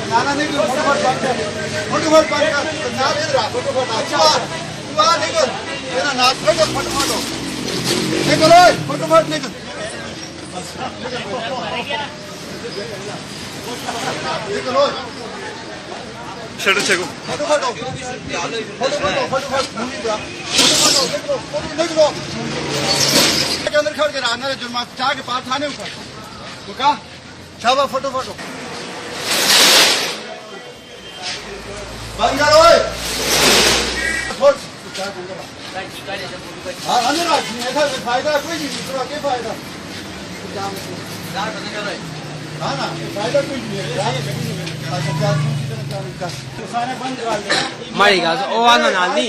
नाना नहीं फटाफट बंद कर नाम इधर फटाफट निकल मेरा नाम फटाफट निकल फटाफट निकल निकल शटर चेको फटाफट निकलो के अंदर खड़ के रहना जुर्मा चाह के पास थाने ऊपर का शाबा फटाफट बंद करो हाँ अनुराग ऐसा फायदा कोई नहीं दूसरा क्या फायदा हाँ ना फायदा कोई नहीं मारेगा ओ आना नाली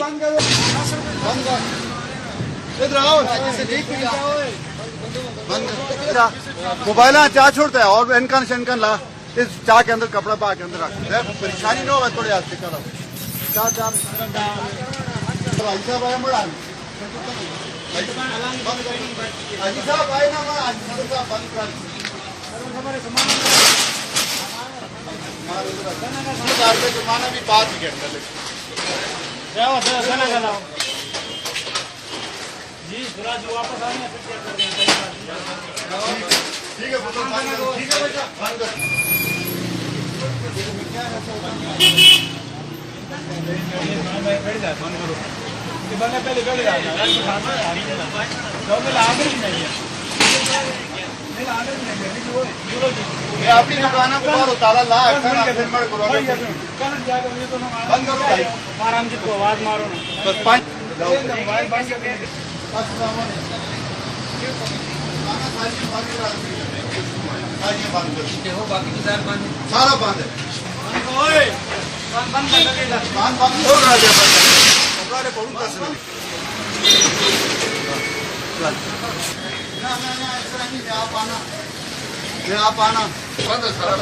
इधर आओ मोबाइल चाह छोड़ता है और इनकन शनकन ला इस चाह के अंदर कपड़ा पा के अंदर रख परेशानी न होगा थोड़े हाथ से करो चाह चाह भाई साहब आए मुड़ा हाजी साहब आए ना मैं हाजी साहब बंद कर जुर्माना भी 5 घंटे जी थोड़ा जो वापस आने फिर चेक कर देंगे ठीक है ठीक है बेटा बंद कर पहले मैं अपनी दुकान को बाहर ताला ला बंद करो भाई आराम से तो आवाज मारो ना बस 5 सारा बंद है बंद हो रहा है आप आना बंद है सारा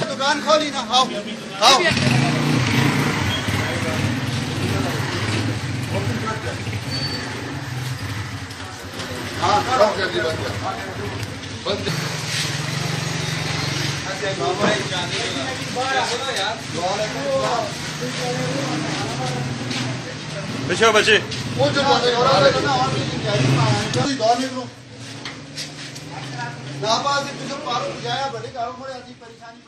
दुकान खोली ना आओ आओ हाँ बंद बच्चे बच्चे ना पास पारो जाया भले परेशानी